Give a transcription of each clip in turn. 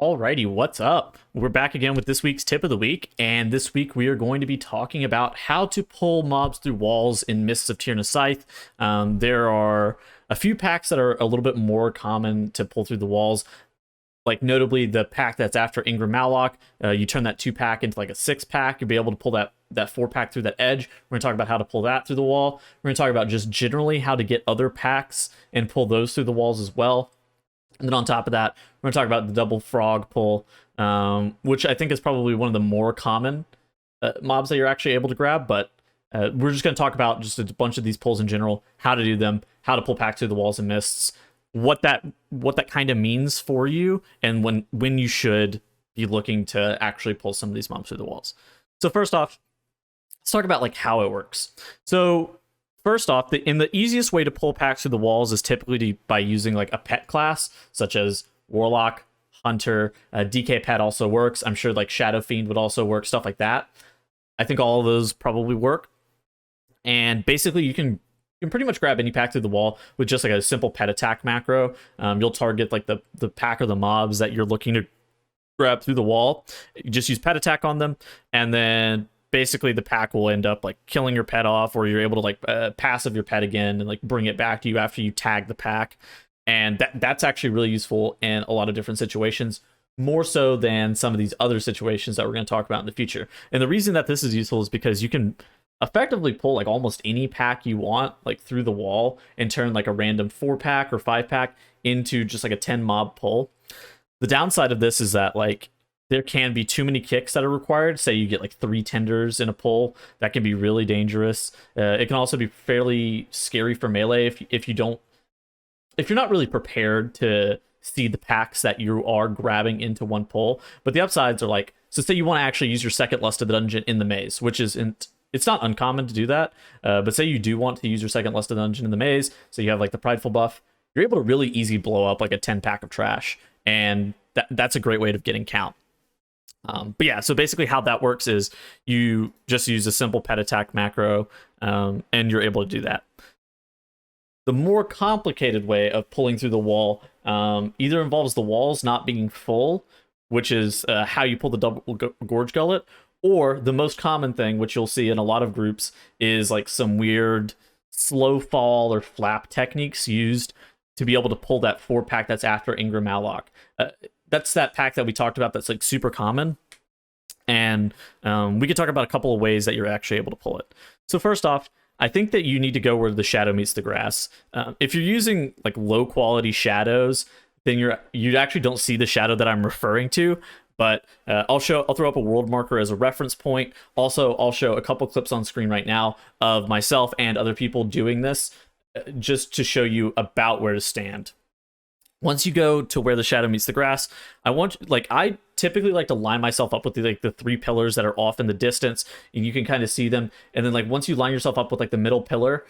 Alrighty, what's up? We're back again with this week's tip of the week, and this week we are going to be talking about how to pull mobs through walls in Mists of Tir Scythe. There are a few packs that are a little bit more common to pull through the walls, like notably the pack that's after Ingram Malloc. You turn that 2-pack into like a 6-pack, you'll be able to pull that 4-pack through that edge. We're going to talk about how to pull that through the wall. We're going to talk about just generally how to get other packs and pull those through the walls as well. And then on top of that, we're going to talk about the double frog pull, which I think is probably one of the more common mobs that you're actually able to grab. But we're just going to talk about just a bunch of these pulls in general, how to do them, how to pull packs through the walls and mists, what that kind of means for you, and when you should be looking to actually pull some of these mobs through the walls. So first off, let's talk about like how it works. So first off, the easiest way to pull packs through the walls is typically by using like a pet class, such as Warlock, Hunter, DK Pet also works. I'm sure like Shadow Fiend would also work, stuff like that. I think all of those probably work. And basically you can pretty much grab any pack through the wall with just like a simple pet attack macro. You'll target like the pack or the mobs that you're looking to grab through the wall. You just use pet attack on them, and then basically the pack will end up like killing your pet off, or you're able to like passive your pet again and like bring it back to you after you tag the pack. And that's actually really useful in a lot of different situations, more so than some of these other situations that we're going to talk about in the future. And the reason that this is useful is because you can effectively pull like almost any pack you want like through the wall and turn like a random 4-pack or 5-pack into just like a 10 mob pull. The downside of this is that like there can be too many kicks that are required. Say you get like 3 tenders in a pull, that can be really dangerous. It can also be fairly scary for melee if you're not really prepared to see the packs that you are grabbing into one pull. But the upsides are like, so say you want to actually use your second Lust of the Dungeon in the maze, which is it's not uncommon to do that. But say you do want to use your second Lust of the Dungeon in the maze, so you have like the Prideful buff, you're able to really easy blow up like a 10-pack of trash, and that's a great way of getting count. But yeah, so basically how that works is you just use a simple pet attack macro, and you're able to do that. The more complicated way of pulling through the wall either involves the walls not being full, which is how you pull the double gorge gullet, or the most common thing, which you'll see in a lot of groups, is like some weird slow fall or flap techniques used to be able to pull that 4-pack that's after Ingram Malloc. That's that pack that we talked about that's like super common. And we could talk about a couple of ways that you're actually able to pull it. So first off, I think that you need to go where the shadow meets the grass. If you're using like low quality shadows, then you actually don't see the shadow that I'm referring to. But I'll throw up a world marker as a reference point. Also, I'll show a couple clips on screen right now of myself and other people doing this, just to show you about where to stand. Once you go to where the shadow meets the grass, I typically like to line myself up with the 3 pillars that are off in the distance, and you can kind of see them. And then like once you line yourself up with like the middle pillar,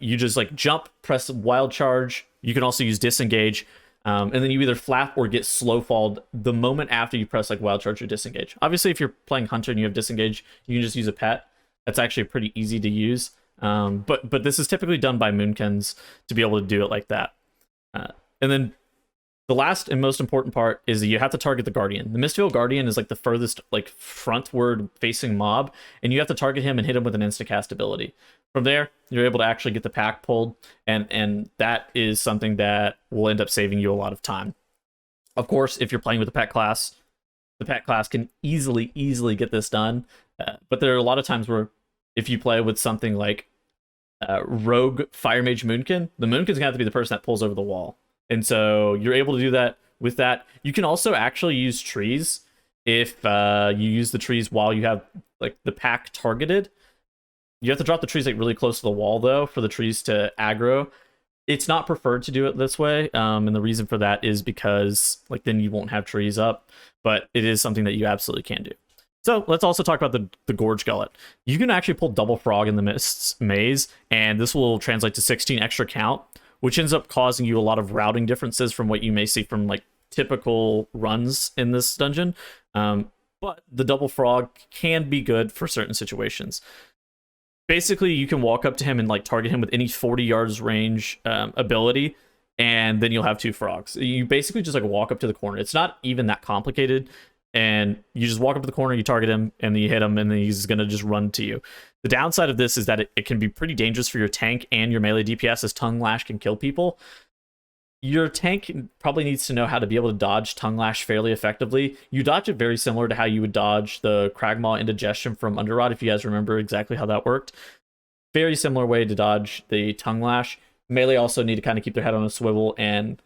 you just like jump, press wild charge. You can also use disengage, and then you either flap or get slow falled the moment after you press like wild charge or disengage. Obviously, if you're playing Hunter and you have disengage, you can just use a pet. That's actually pretty easy to use. But this is typically done by Moonkins to be able to do it like that. And then the last and most important part is that you have to target the Guardian. The Mistveil Guardian is like the furthest like frontward facing mob, and you have to target him and hit him with an instacast ability. From there, you're able to actually get the pack pulled, and that is something that will end up saving you a lot of time. Of course, if you're playing with the pet class can easily get this done. But there are a lot of times where if you play with something like Rogue Fire Mage Moonkin, the Moonkin's gonna have to be the person that pulls over the wall. And so you're able to do that with that. You can also actually use trees if you use the trees while you have like the pack targeted. You have to drop the trees like really close to the wall though for the trees to aggro. It's not preferred to do it this way, and the reason for that is because like then you won't have trees up, but it is something that you absolutely can do. So let's also talk about the Gorge Gullet. You can actually pull Double Frog in the Mist's Maze, and this will translate to 16 extra count, which ends up causing you a lot of routing differences from what you may see from like typical runs in this dungeon. But the Double Frog can be good for certain situations. Basically, you can walk up to him and like target him with any 40 yards range ability, and then you'll have 2 frogs. You basically just like walk up to the corner. It's not even that complicated, and you just walk up to the corner, you target him, and then you hit him, and then he's gonna just run to you. The downside of this is that it can be pretty dangerous for your tank and your melee DPS, as Tongue Lash can kill people. Your tank probably needs to know how to be able to dodge Tongue Lash fairly effectively. You dodge it very similar to how you would dodge the Cragmaw Indigestion from Underrot, if you guys remember exactly how that worked. Very similar way to dodge the Tongue Lash. Melee also need to kind of keep their head on a swivel and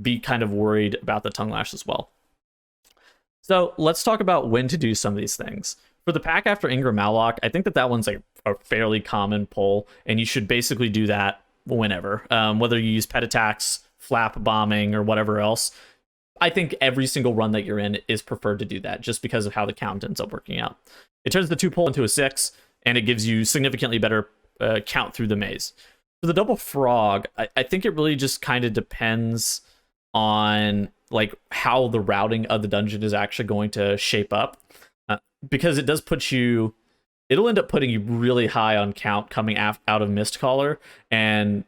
be kind of worried about the Tongue Lash as well. So let's talk about when to do some of these things. For the pack after Ingram Malloc, I think that one's like a fairly common pull, and you should basically do that whenever. Whether you use pet attacks, flap bombing, or whatever else, I think every single run that you're in is preferred to do that, just because of how the count ends up working out. It turns the 2 pull into a 6, and it gives you significantly better count through the maze. For the double frog, I think it really just kind of depends on like how the routing of the dungeon is actually going to shape up, because it does put you, it'll end up putting you really high on count coming out of Mistcaller, and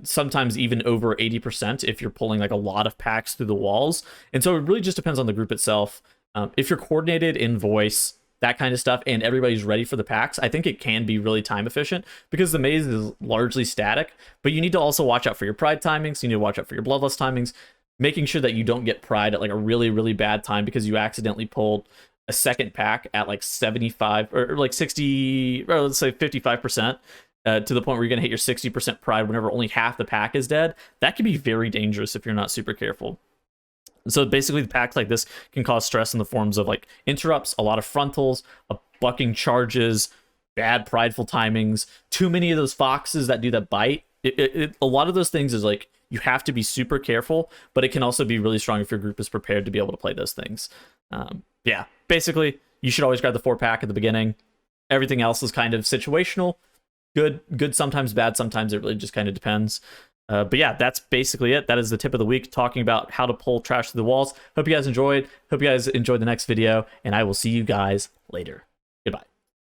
sometimes even over 80% if you're pulling like a lot of packs through the walls. And so it really just depends on the group itself. If you're coordinated in voice, that kind of stuff, and everybody's ready for the packs, I think it can be really time efficient, because the maze is largely static, but you need to also watch out for your pride timings. You need to watch out for your bloodlust timings, making sure that you don't get pride at like a really, really bad time because you accidentally pulled a second pack at like 75 or like 60, or let's say 55%. To the point where you're going to hit your 60% pride whenever only half the pack is dead. That can be very dangerous if you're not super careful. So basically, the packs like this can cause stress in the forms of like interrupts, a lot of frontals, bucking charges, bad prideful timings, too many of those foxes that do that bite. A lot of those things is like you have to be super careful, but it can also be really strong if your group is prepared to be able to play those things. Yeah, basically, you should always grab the 4-pack at the beginning. Everything else is kind of situational. Good, sometimes bad, sometimes it really just kind of depends. But yeah, that's basically it. That is the tip of the week, talking about how to pull trash through the walls. Hope you guys enjoyed. Hope you guys enjoyed the next video, and I will see you guys later. Goodbye.